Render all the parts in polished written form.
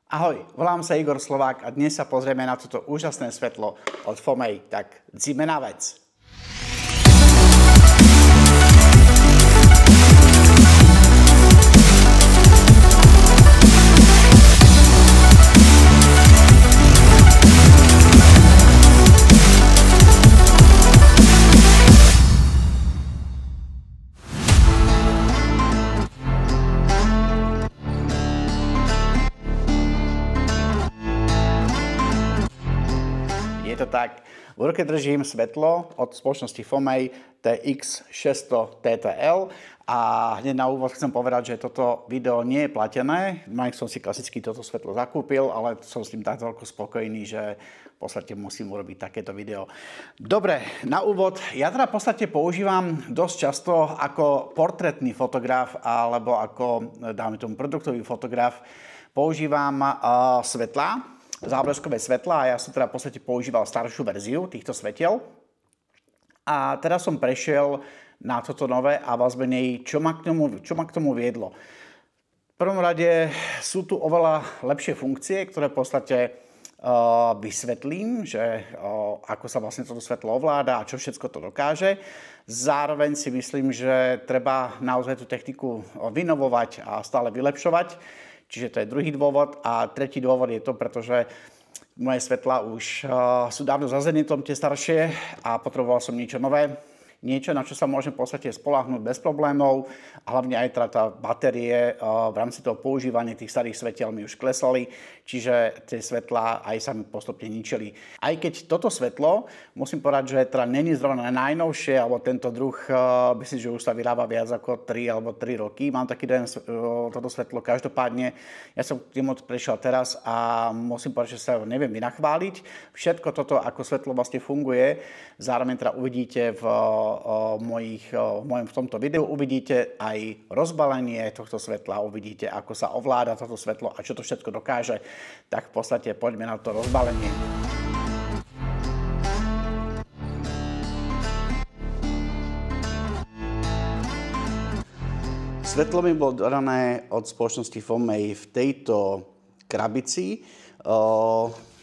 Ahoj, volám sa Igor Slovák a dnes sa pozrieme na toto úžasné svetlo od Fomej, tak ideme na vec. Je to tak, v ruke držím svetlo od spoločnosti Fomej TX600 TTL a hneď na úvod chcem povedať, že toto video nie je platené. Som si klasicky toto svetlo zakúpil, ale som s tým tak toľko spokojný, že v podstate musím urobiť takéto video. Dobre, na úvod, ja teda v podstate používam dosť často ako portrétny fotograf alebo ako, dáme tomu, produktový fotograf, používam svetlá, zábleskové svetlá a ja som teda v podstate používal staršiu verziu týchto svetiel. A teraz som prešiel na toto nové a vlastne čo ma k tomu viedlo. V prvom rade sú tu oveľa lepšie funkcie, ktoré v podstate vysvetlím, že ako sa vlastne toto svetlo ovláda a čo všetko to dokáže. Zároveň si myslím, že treba naozaj tú techniku vynovovať a stále vylepšovať. Čiže to je druhý dôvod. A tretí dôvod je to, pretože moje svetlá už sú dávno za zenitom, tie staršie, a potreboval som niečo nové. Niečo, na čo sa môžem v podstate spoľahnúť bez problémov. A hlavne aj tá batérie v rámci toho používania tých starých svetiel mi už klesali, čiže tie svetlá aj sa mi postupne ničili. Aj keď toto svetlo, musím povedať, že teda není zrovna najnovšie, alebo tento druh, myslím, že už sa vyrába viac ako 3 alebo 3 roky. Mám taký jeden toto svetlo. Každopádne, ja som k tomu prešiel teraz a musím povedať, že sa neviem vynachváliť. Všetko toto ako svetlo vlastne funguje. Zároveň teda uvidíte v tomto videu, uvidíte aj rozbalenie tohto svetla, uvidíte, ako sa ovláda toto svetlo a čo to všetko dokáže. Tak v podstate poďme na to rozbalenie. Svetlo mi bolo dodané od spoločnosti Fomej v tejto krabici.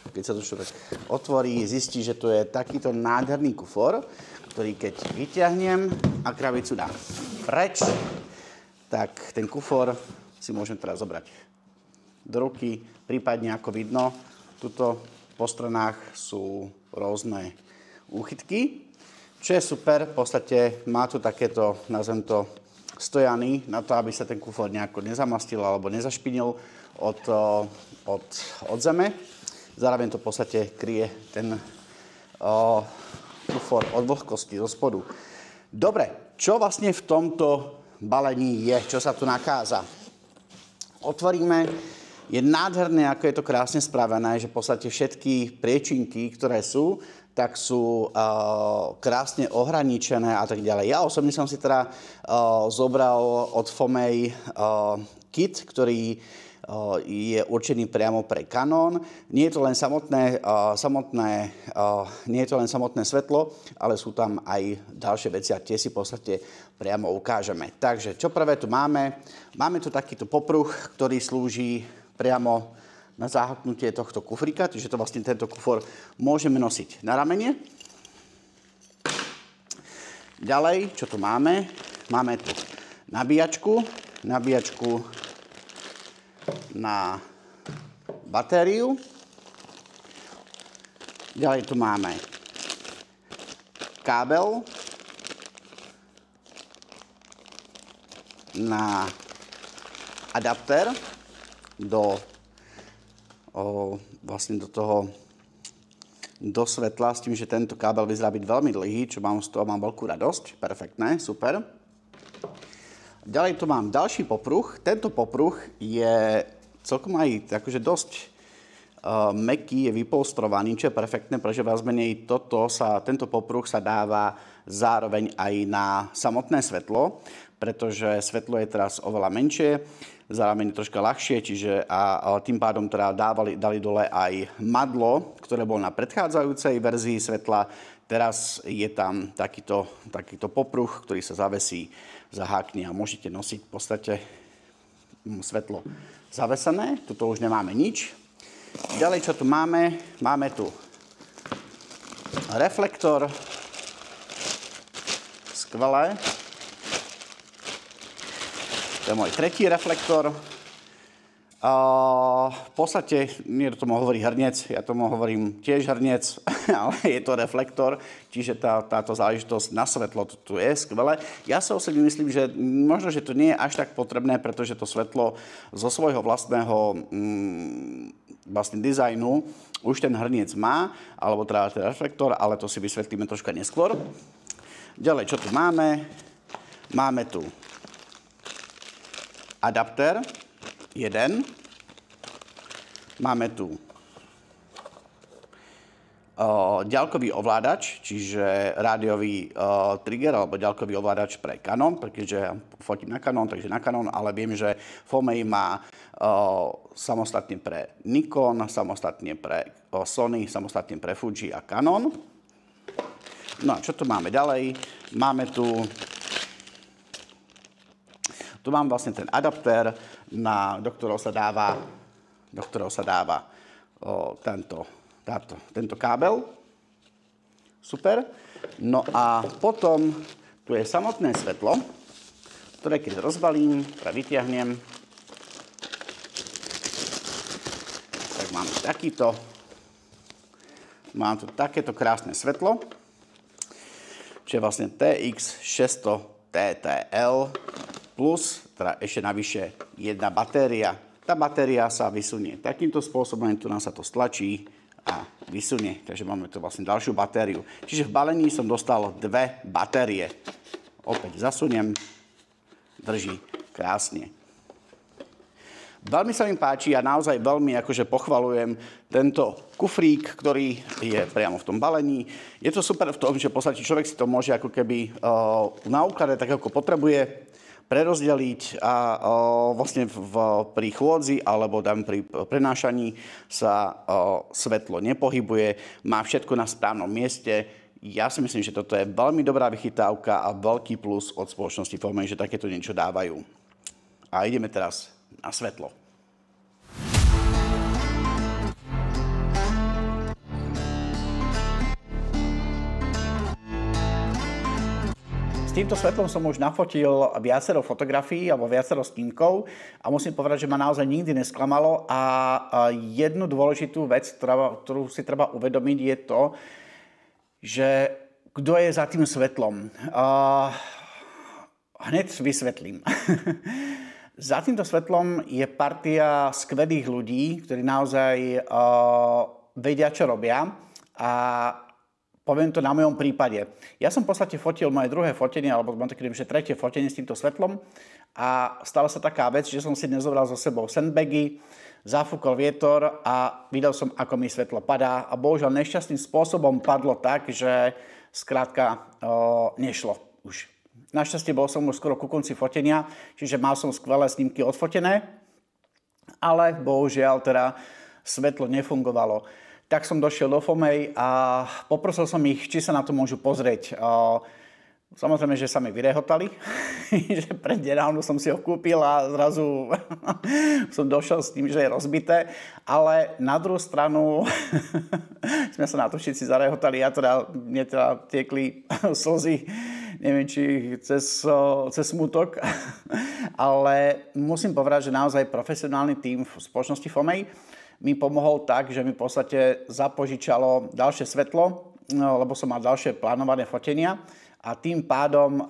Keď sa to človek otvorí, zistí, že to je takýto nádherný kufor, ktorý keď vyťahnem a krabicu dám preč, tak ten kufor si môžem teraz zobrať do ruky. Prípadne, ako vidno, tuto po stranách sú rôzne úchytky, čo je super. V podstate má tu takéto, nazvem to, stojany na to, aby sa ten kufor nejako nezamastil alebo nezašpinil od zeme. Zároveň to v podstate kryje ten kufor od vlhkosti zo spodu. Dobre, čo vlastne v tomto balení je? Čo sa tu nachádza? Otvoríme. Je nádherné, ako je to krásne spravené, že v podstate všetky priečinky, ktoré sú, tak sú krásne ohraničené a tak ďalej. Ja osobne som si teda zobral od Fomej kit, ktorý je určený priamo pre Canon. Nie je to len samotné svetlo, ale sú tam aj ďalšie veci a tie si v podstate priamo ukážeme. Takže, čo prvé tu máme? Máme tu takýto popruh, ktorý slúži priamo na zahltnutie tohto kufrika, čiže to vlastne tento kufor môžeme nosiť na ramene. Ďalej, čo tu máme? Máme tu nabíjačku na batériu. Ďalej tu máme kábel na adapter do svetla, s tým, že tento kábel vyzerá byť veľmi dlhý, čo z toho mám veľkú radosť. Perfektné, super. Ďalej tu mám ďalší popruh. Tento popruh je celkom aj akože dosť mäkký, je vypolstrovaný, čo je perfektné, pretože viac menej tento popruh sa dáva zároveň aj na samotné svetlo, pretože svetlo je teraz oveľa menšie, zároveň je troška ľahšie, čiže a tým pádom teda dali dole aj madlo, ktoré bolo na predchádzajúcej verzii svetla. Teraz je tam takýto popruh, ktorý sa zavesí, zahákne a môžete nosiť v podstate svetlo zavesené. Tuto už nemáme nič. Ďalej, čo tu máme? Máme tu reflektor. Skvelé. To je môj tretí reflektor. V podstate, niekto tomu hovorí hrniec, ja tomu hovorím tiež hrniec, ale je to reflektor, čiže táto záležitosť na svetlo tu je skvelé. Ja sa osobne myslím, že možno, že to nie je až tak potrebné, pretože to svetlo zo svojho vlastného dizajnu už ten hrniec má, alebo teda ten reflektor, ale to si vysvetlíme troška neskôr. Ďalej, čo tu máme? Máme tu adapter, jeden. Máme tu ďalkový ovládač, čiže rádiový trigger alebo ďalkový ovládač pre Canon, pretože ja fotím na Canon, takže na Canon, ale viem, že Fomei má samostatne pre Nikon, samostatne pre Sony, samostatne pre Fuji a Canon. No a čo tu máme ďalej? Máme tu mám vlastne ten adaptér, do ktorého sa dáva tento kábel. Super. No a potom tu je samotné svetlo, ktoré keď rozbalím, vytiahnem, tak mám tu takéto krásne svetlo, čo je vlastne TX600 TTL, plus teda ešte navyše jedna batéria. Tá batéria sa vysunie takýmto spôsobom, tu nám sa to stlačí a vysunie. Takže máme tu vlastne ďalšiu batériu. Čiže v balení som dostal dve batérie. Opäť zasuniem, drží krásne. Veľmi sa mi páči a naozaj veľmi pochvalujem tento kufrík, ktorý je priamo v tom balení. Je to super v tom, že v podstate človek si to môže ako keby naukladať tak, ako potrebuje, prerozdeliť a vlastne pri chôdzi alebo pri prenášaní sa svetlo nepohybuje, má všetko na správnom mieste. Ja si myslím, že toto je veľmi dobrá vychytávka a veľký plus od spoločnosti Fomei, že takéto niečo dávajú. A ideme teraz na svetlo. S týmto svetlom som už nafotil viacero fotografií alebo viacero snímkov a musím povedať, že ma naozaj nikdy nesklamalo a jednu dôležitú vec, ktorú si treba uvedomiť, je to, že kto je za tým svetlom. Hneď vysvetlím. Za týmto svetlom je partia skvelých ľudí, ktorí naozaj vedia, čo robia a poviem to na mojom prípade. Ja som v podstate fotil moje druhé fotenie, alebo mám také, že tretie fotenie s týmto svetlom a stala sa taká vec, že som si dnes zobral so sebou sandbagy, zafúkol vietor a videl som, ako mi svetlo padá a bohužiaľ nešťastným spôsobom padlo tak, že skrátka nešlo už. Našťastie bol som už skoro ku konci fotenia, čiže mal som skvelé snímky odfotené, ale bohužiaľ teda svetlo nefungovalo. Tak som došiel do Fomei a poprosil som ich, či sa na to môžu pozrieť. Samozrejme, že sa mi vyrehotali, že prednedávno som si ho kúpil a zrazu som došiel s tým, že je rozbité. Ale na druhú stranu sme sa na to všetci zarehotali. Mne teda tiekli slzy, neviem, či cez smutok. Ale musím povedať, že naozaj profesionálny tím v spoločnosti Fomei mi pomohol tak, že mi v podstate zapožičalo ďalšie svetlo, lebo som mal ďalšie plánované fotenia a tým pádom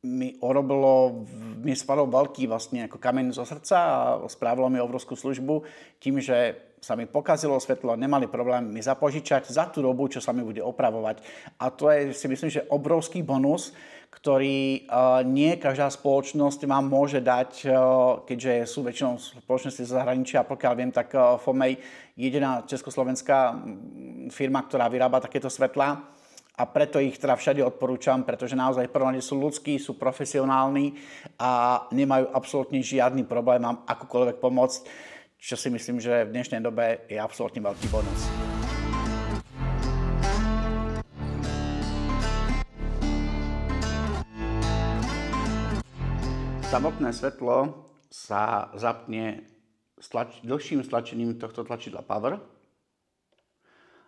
mi spadol veľký vlastne ako kameň zo srdca a spravilo mi obrovskú službu tým, že sa mi pokazilo svetlo, nemali problém mi zapožičať za tú dobu, čo sa mi bude opravovať. A to je, si myslím, že obrovský bonus, ktorý nie každá spoločnosť vám môže dať, keďže sú väčšinou spoločnosti zo zahraničia. Pokiaľ viem, tak Fomei je jediná československá firma, ktorá vyrába takéto svetlá. A preto ich teda všade odporúčam, pretože naozaj prvom rade sú ľudskí, sú profesionálni a nemajú absolútne žiadny problém vám akúkoľvek pomôcť, čo si myslím, že v dnešnej dobe je absolútne veľký bonus. Samotné svetlo sa zapne dlhším stlačením tohto tlačidla Power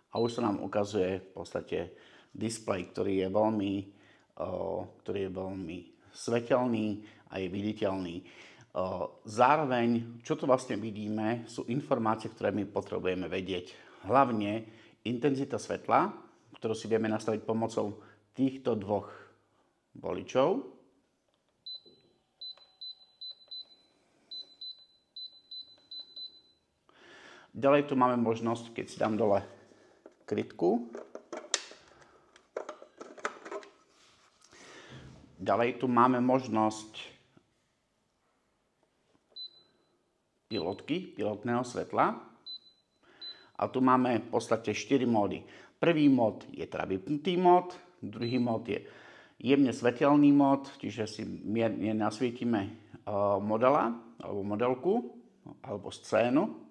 a už sa nám ukazuje v podstate displej, ktorý je veľmi svetelný a je viditeľný. Zároveň, čo tu vlastne vidíme, sú informácie, ktoré my potrebujeme vedieť. Hlavne intenzita svetla, ktorú si vieme nastaviť pomocou týchto dvoch boličov. Ďalej tu máme možnosť, keď si dám dole krytku. Ďalej tu máme možnosť pilotného svetla. A tu máme v podstate 4 módy. Prvý mód je teda vypnutý mód, druhý mód je jemne svetelný mód, čiže si mierne nasvietime modela alebo modelku alebo scénu.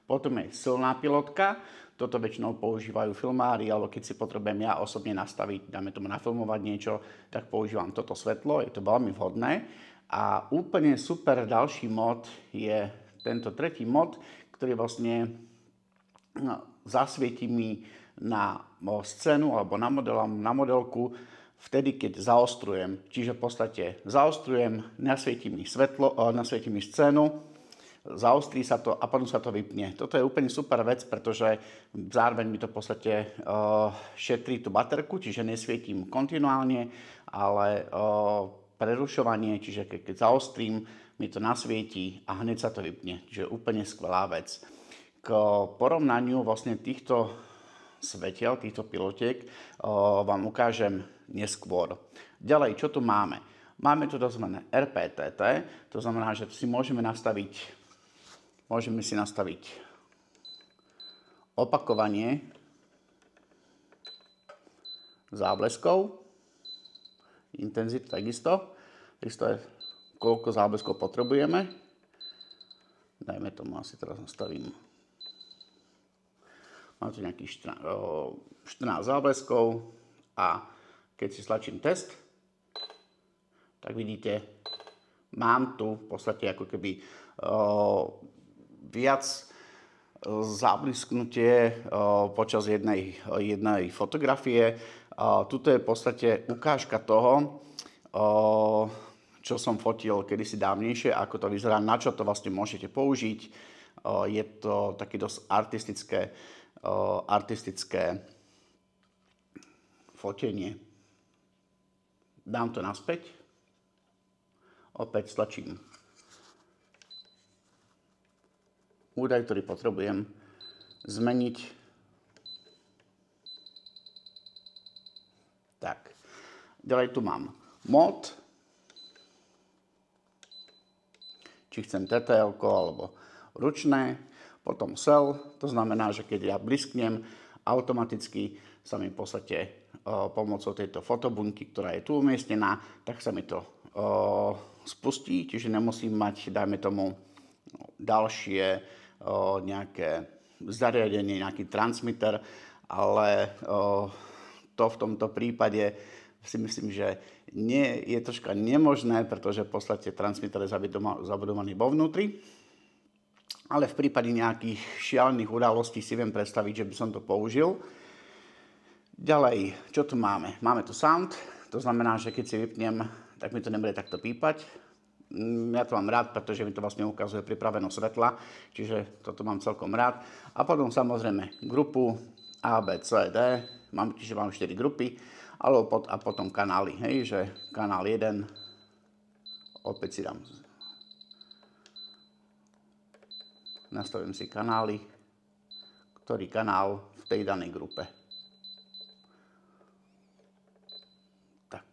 Potom je silná pilotka, toto väčšinou používajú filmári, alebo keď si potrebujem ja osobne nastaviť, dáme tomu nafilmovať niečo, tak používam toto svetlo, je to veľmi vhodné. A úplne super ďalší mod je tento tretí mod, ktorý vlastne zasvietí mi na scénu alebo na modelku vtedy, keď zaostrujem. Čiže v podstate zaostrujem, nasvietí mi scénu, zaostrí sa to a potom sa to vypne. Toto je úplne super vec, pretože zároveň mi to v podstate šetrí tú baterku, čiže nesvietím kontinuálne, ale prerušovanie, čiže keď zaostrím, mi to nasvietí a hneď sa to vypne. Čiže úplne skvelá vec. K porovnaniu vlastne týchto svetiel, týchto pilotiek vám ukážem neskôr. Ďalej, čo tu máme? Máme tu tzv. RPTT, to znamená, že si môžeme si nastaviť opakovanie zábleskov, intenzitu takisto je, koľko zábleskov potrebujeme. Dajme tomu, asi teraz nastavím. Mám tu nejakých 14 zábleskov a keď si stlačím test, tak vidíte, mám tu v podstate ako keby viac zablisknutie počas jednej fotografie. Tuto je v podstate ukážka toho, čo som fotil kedysi dávnejšie, ako to vyzerá, na čo to vlastne môžete použiť. Je to také dosť artistické fotenie. Dám to naspäť. Opäť stlačím údaj, ktorý potrebujem zmeniť. Tak. Ďalej tu mám mod. Či chcem TTL-ko alebo ručné. Potom cell, to znamená, že keď ja blisknem, automaticky sa mi v podstate pomocou tejto fotobunky, ktorá je tu umiestnená, tak sa mi to spustí, čiže nemusím mať, dajme tomu, ďalšie nejaké zariadenie, nejaký transmitter, ale to v tomto prípade si myslím, že nie, je troška nemožné, pretože v podstate transmitter je zabudovaný vo vnútri. Ale v prípade nejakých šialených udalostí si viem predstaviť, že by som to použil. Ďalej, čo tu máme? Máme tu sound, to znamená, že keď si vypnem, tak mi to nebude takto pípať. Ja to mám rád, pretože mi to vlastne ukazuje pripravenosť svetla, čiže toto mám celkom rád. A potom samozrejme grupu A, B, C, D, čiže mám 4 grupy, a potom kanály, hej, že kanál 1, opäť si dám, nastavím si kanály, ktorý kanál v tej danej grupe. Tak.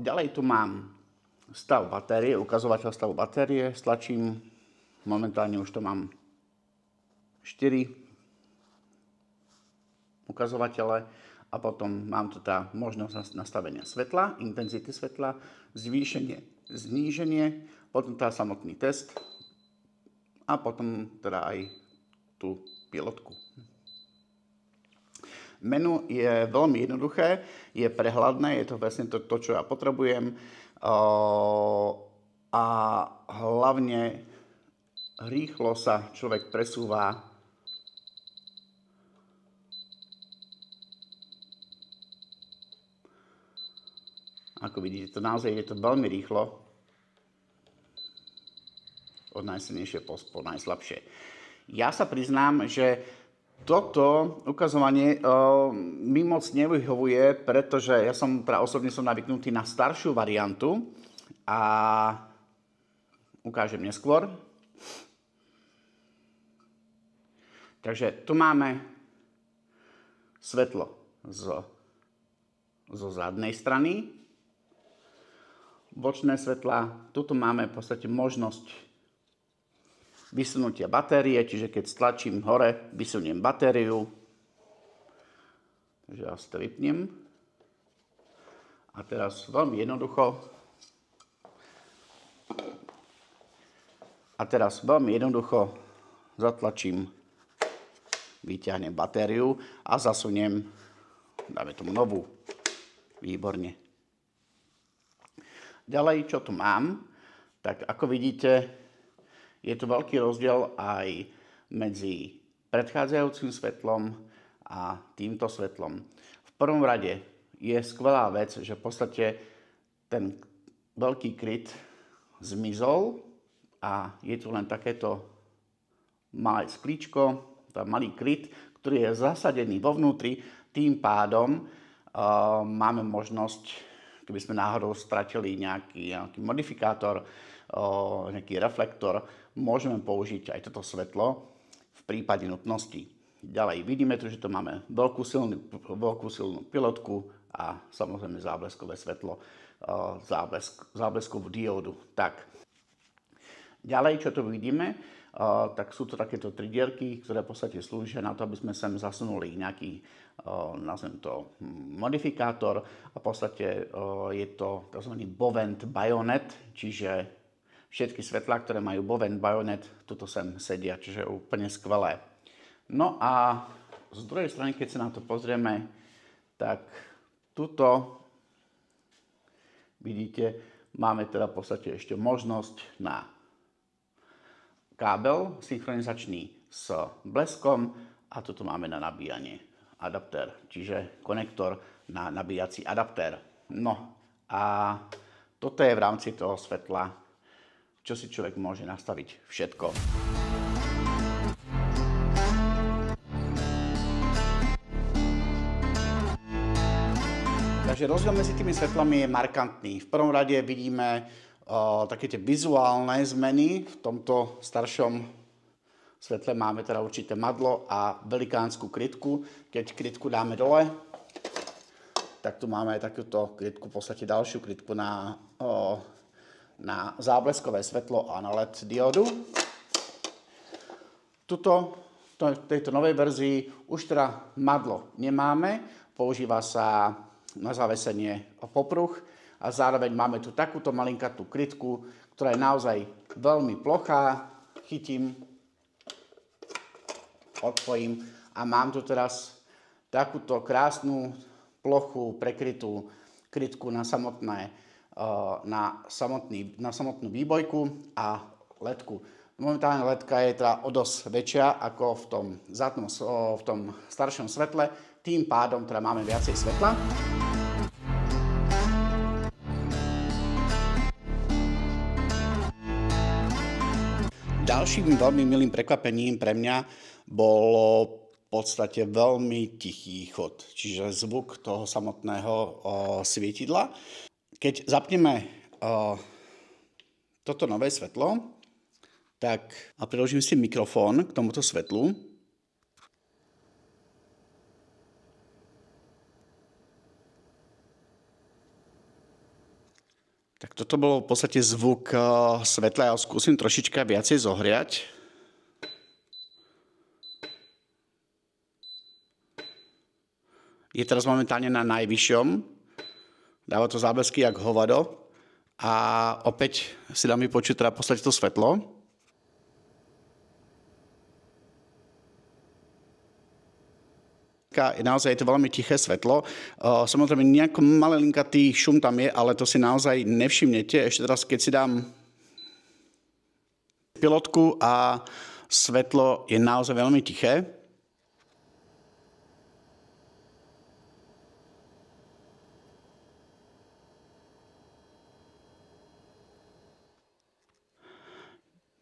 Ďalej tu mám stav batérie, ukazovateľ stavu batérie, stlačím, momentálne už to mám 4 ukazovatele a potom mám tu tá možnosť nastavenia svetla, intenzity svetla, zvýšenie, zníženie, potom tá samotný test a potom teda aj tú pilotku. Menu je veľmi jednoduché, je prehľadné, je to vlastne to, čo ja potrebujem a hlavne rýchlo sa človek presúva ako vidíte, to naozaj je to veľmi rýchlo od najsilnejšie po najslabšie. Ja sa priznám, že toto ukazovanie mi moc nevyhovuje, pretože ja osobne som navyknutý na staršiu variantu a ukážem neskôr. Takže tu máme svetlo zo zadnej strany, bočné svetlá, tuto máme v podstate možnosť vysunutia batérie, čiže keď stlačím hore, vysuniem batériu. Takže ja si to vypnem. A teraz veľmi jednoducho zatlačím, vyťahnem batériu a zasuniem, dáme tomu novú. Výborne. Ďalej, čo tu mám, tak ako vidíte, je tu veľký rozdiel aj medzi predchádzajúcim svetlom a týmto svetlom. V prvom rade je skvelá vec, že v podstate ten veľký kryt zmizol a je tu len takéto malé sklíčko, malý kryt, ktorý je zasadený vo vnútri. Tým pádom máme možnosť, keby sme náhodou stratili nejaký modifikátor, nejaký reflektor, môžeme použiť aj toto svetlo v prípade nutnosti. Ďalej vidíme tu, že tu máme veľkú silnú pilotku a samozrejme zábleskové svetlo, zábleskovú diódu. Tak. Ďalej, čo tu vidíme, tak sú to takéto tri dierky, ktoré v podstate slúžia na to, aby sme sem zasunuli nejaký, nazvem to, modifikátor a v podstate je to tzv. Bovent bajonet, čiže všetky svetlá, ktoré majú Bovent bajonet, tuto sem sedia, čiže je úplne skvelé. No a z druhej strany, keď sa na to pozrieme, tak tuto vidíte, máme teda v podstate ešte možnosť na kábel synchronizačný s bleskom a tuto máme na nabíjanie adaptér, čiže konektor na nabíjací adaptér. No a toto je v rámci toho svetla, čo si človek môže nastaviť všetko. Takže rozdiel medzi tými svetlami je markantný. V prvom rade vidíme také tie vizuálne zmeny. V tomto staršom svetle máme teda určité madlo a velikánsku krytku. Keď krytku dáme dole, tak tu máme takúto krytku, v podstate ďalšiu krytku na zábleskové svetlo a na LED diódu. Tuto, v tejto novej verzii, už teda madlo nemáme, používa sa na zavesenie popruh a zároveň máme tu takúto malinkatú krytku, ktorá je naozaj veľmi plochá. Chytím, odpojím a mám tu teraz takúto krásnu plochu prekrytú krytku na samotnú výbojku a ledku. Momentálne ledka je teda o dosť väčšia ako v tom staršom svetle, tým pádom teda máme viacej svetla. Ďalším veľmi milým prekvapením pre mňa bolo v podstate veľmi tichý chod, čiže zvuk toho samotného svietidla. Keď zapneme toto nové svetlo, tak a priložím si mikrofón k tomuto svetlu, tak toto bolo v podstate zvuk svetla. Ja ho skúsim trošička viacej zohriať. Je teraz momentálne na najvyššom. Dáva to záblesky jak hovado. A opäť si dám vypočuť teda v podstate to svetlo. je naozaj to veľmi tiché svetlo. Samozrejme, nejako malelinkatý šum tam je, ale to si naozaj nevšimnete. Ešte teraz, keď si dám pilotku a svetlo je naozaj veľmi tiché.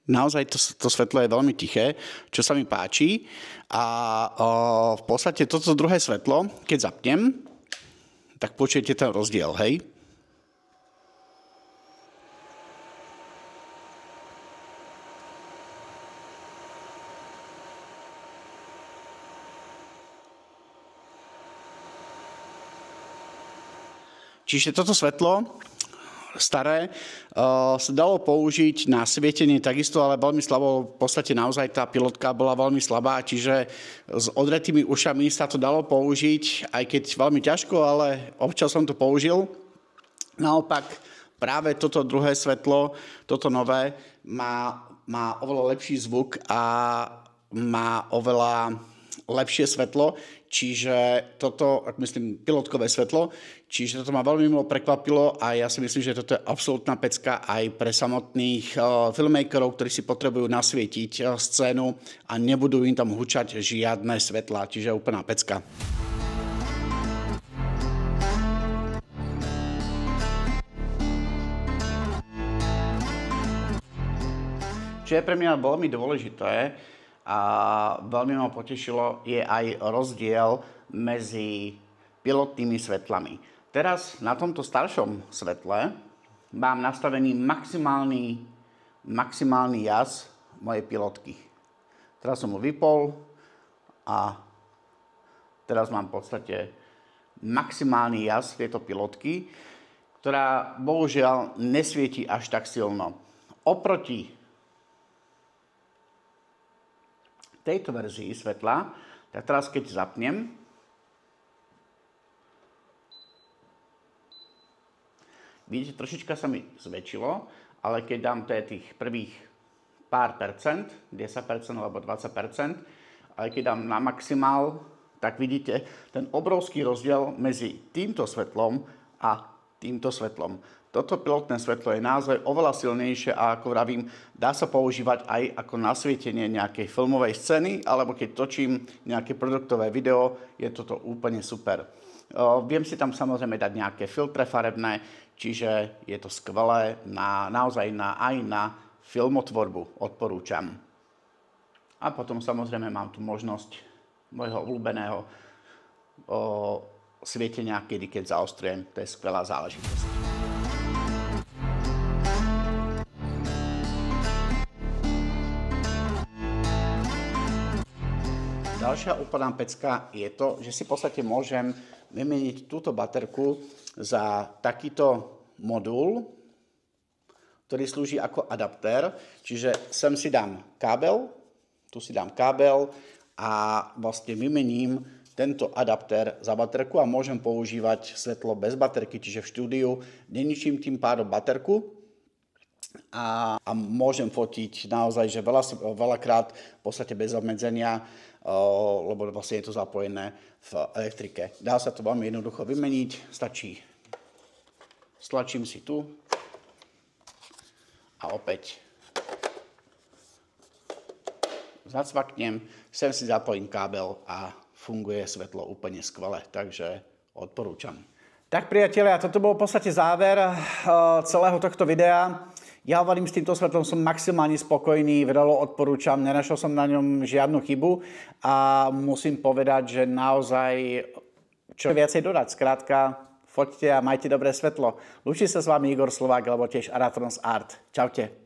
Naozaj to svetlo je veľmi tiché, čo sa mi páči. A v podstate toto druhé svetlo, keď zapnem, tak počujete ten rozdiel, hej? Čiže toto svetlo staré sa dalo použiť na svietenie takisto, ale veľmi slabo. V podstate naozaj tá pilotka bola veľmi slabá, čiže s odretými ušami sa to dalo použiť, aj keď veľmi ťažko, ale občas som to použil. Naopak práve toto druhé svetlo, toto nové, má oveľa lepší zvuk a má oveľa lepšie svetlo, čiže toto, ak myslím, pilotkové svetlo, čiže toto ma veľmi milo prekvapilo a ja si myslím, že toto je absolútna pecka aj pre samotných filmmakerov, ktorí si potrebujú nasvietiť scénu a nebudú im tam hučať žiadne svetlá, čiže úplná pecka. Čo je pre mňa veľmi dôležité a veľmi ma potešilo, je aj rozdiel medzi pilotnými svetlami. Teraz na tomto staršom svetle mám nastavený maximálny jas mojej pilotky. Teraz som ho vypol a teraz mám v podstate maximálny jas tejto pilotky, ktorá bohužiaľ nesvieti až tak silno. Oproti tejto verzii svetla, tak teraz keď zapnem, vidíte, trošička sa mi zväčšilo, ale keď dám tých prvých pár percent, 10% alebo 20%, ale keď dám na maximál, tak vidíte ten obrovský rozdiel medzi týmto svetlom a týmto svetlom. Toto pilotné svetlo je naozaj oveľa silnejšie a ako vravím, dá sa používať aj ako nasvietenie nejakej filmovej scény, alebo keď točím nejaké produktové video, je toto úplne super. Viem si tam samozrejme dať nejaké filtre farebné, čiže je to skvelé naozaj aj na filmotvorbu, odporúčam. A potom samozrejme mám tu možnosť môjho obľúbeného svietenia, keď zaostrujem, to je skvelá záležitosť. Ďalšia úplná pecka je to, že si v podstate môžem vymeniť túto baterku za takýto modul, ktorý slúži ako adaptér. Čiže sem si dám kábel, tu si dám kábel a vlastne vymením tento adaptér za baterku a môžem používať svetlo bez baterky, čiže v štúdiu neničím tým pádom baterku a môžem fotiť naozaj, že veľakrát v podstate bez obmedzenia, lebo vlastne je to zapojené v elektrike. Dá sa to veľmi jednoducho vymeniť, stačí, stlačím si tu a opäť zacvaknem, sem si zapojím kábel a funguje svetlo úplne skvele, takže odporúčam. Tak priatelia, toto bol v podstate záver celého tohto videa. Ja hovorím, s týmto svetlom som maximálne spokojný, veľmi odporúčam, nenašiel som na ňom žiadnu chybu a musím povedať, že naozaj čo viacej dodať. Skrátka, foťte a majte dobré svetlo. Lúči sa s vami Igor Slovák, alebo tiež Aratrons Art. Čaute.